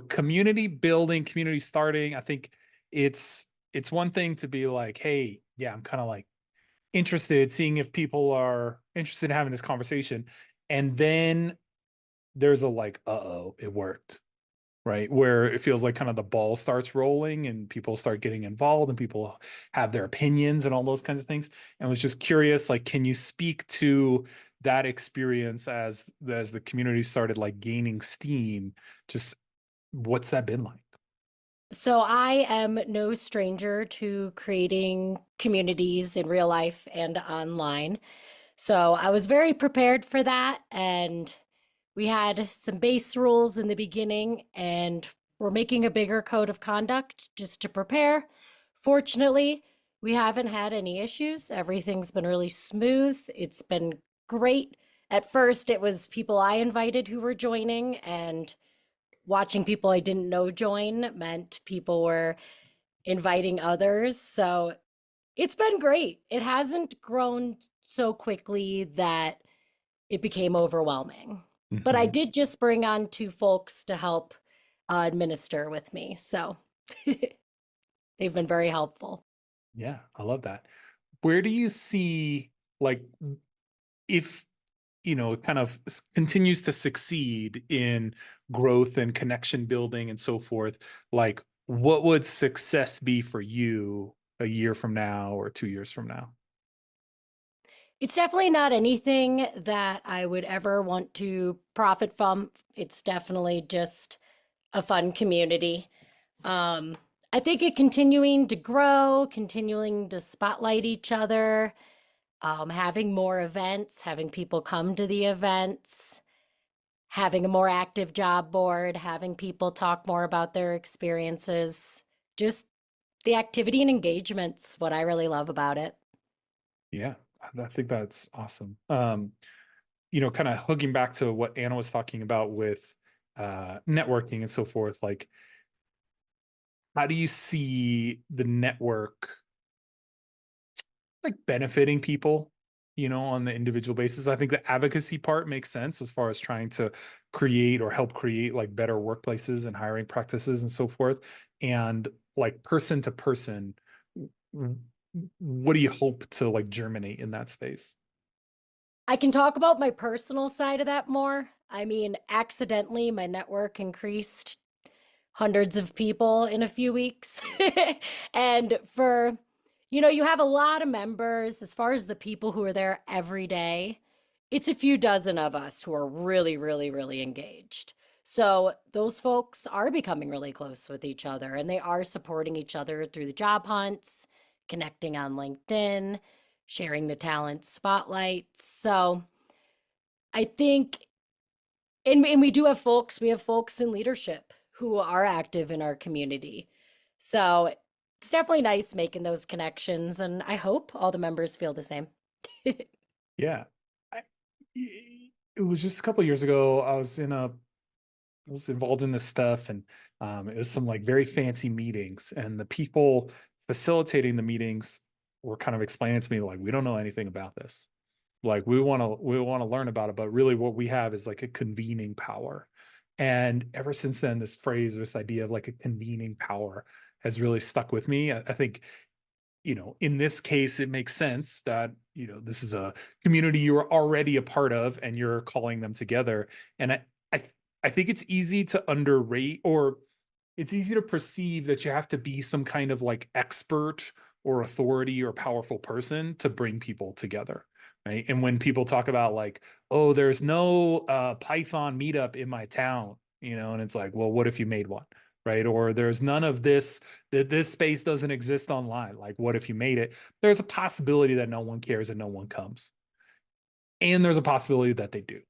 community building, community starting. I think it's one thing to be like, hey, yeah, I'm kind of like interested, seeing if people are interested in having this conversation. And then there's a like, uh-oh, it worked. Right. Where it feels like kind of the ball starts rolling and people start getting involved and people have their opinions and all those kinds of things. And was just curious, like, can you speak to that experience as the community started like gaining steam? Just what's that been like? So I am no stranger to creating communities in real life and online. So I was very prepared for that. And we had some base rules in the beginning, and we're making a bigger code of conduct just to prepare. Fortunately, we haven't had any issues. Everything's been really smooth. It's been great. At first, it was people I invited who were joining, and watching people I didn't know join meant people were inviting others. So it's been great. It hasn't grown so quickly that it became overwhelming. But I Mhm. did just bring on two folks to help administer with me. So they've been very helpful. Yeah, I love that. Where do you see, like, if it kind of continues to succeed in growth and connection building and so forth, like, what would success be for you a year from now or 2 years from now? It's definitely not anything that I would ever want to profit from. It's definitely just a fun community. Um, I think it continuing to grow, continuing to spotlight each other, having more events, having people come to the events, having a more active job board, having people talk more about their experiences. Just the activity and engagement's what I really love about it. Yeah, I think that's awesome. Kind of hooking back to what Anna was talking about with networking and so forth, like, how do you see the network like benefiting people, on the individual basis? I think the advocacy part makes sense as far as trying to create or help create like better workplaces and hiring practices and so forth. And like person to person, w- what do you hope to like germinate in that space? I can talk about my personal side of that more. I mean, accidentally, my network increased hundreds of people in a few weeks. And you have a lot of members as far as the people who are there every day. It's a few dozen of us who are really, really, really engaged. So those folks are becoming really close with each other, and they are supporting each other through the job hunts, connecting on LinkedIn, sharing the talent spotlights. So I think, and we have folks in leadership who are active in our community. So it's definitely nice making those connections, and I hope all the members feel the same. Yeah. I, it was just a couple years ago. I was involved in this stuff, and it was some like very fancy meetings, and the people facilitating the meetings were kind of explaining to me like, we don't know anything about this. Like, we want to learn about it, but really what we have is like a convening power. And ever since then, this phrase, this idea of like a convening power has really stuck with me. I think, in this case, it makes sense that, this is a community you're already a part of and you're calling them together. And I, I think it's easy to underrate, or it's easy to perceive that you have to be some kind of like expert or authority or powerful person to bring people together. Right. And when people talk about like, oh, there's no Python meetup in my town, and it's like, well, what if you made one? Right. Or there's none of this, that this space doesn't exist online. Like, what if you made it? There's a possibility that no one cares and no one comes. And there's a possibility that they do.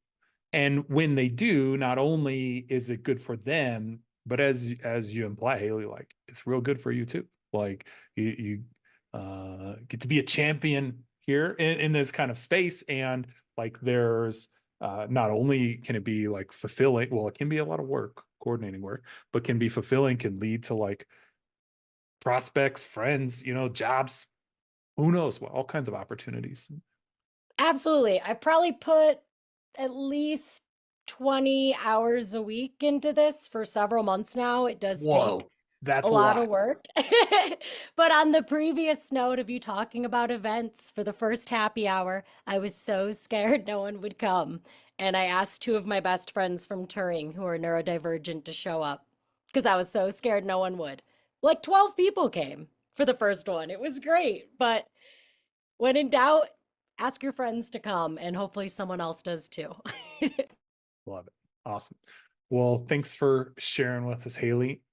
And when they do, not only is it good for them, but as you imply, Haley, like, it's real good for you too. Like, you get to be a champion here in this kind of space. And like, there's not only can it be like fulfilling, well, it can be a lot of work, coordinating work, but can be fulfilling, can lead to like prospects, friends, jobs, who knows what, all kinds of opportunities. Absolutely. I've probably put at least 20 hours a week into this for several months now. It does take Whoa, a that's a lot of lot. work. But on the previous note of you talking about events for the first happy hour, I was so scared no one would come. And I asked two of my best friends from Turing who are neurodivergent to show up because I was so scared no one would. Like 12 people came for the first one. It was great. But when in doubt, ask your friends to come and hopefully someone else does too. Love it. Awesome. Well, thanks for sharing with us, Haley.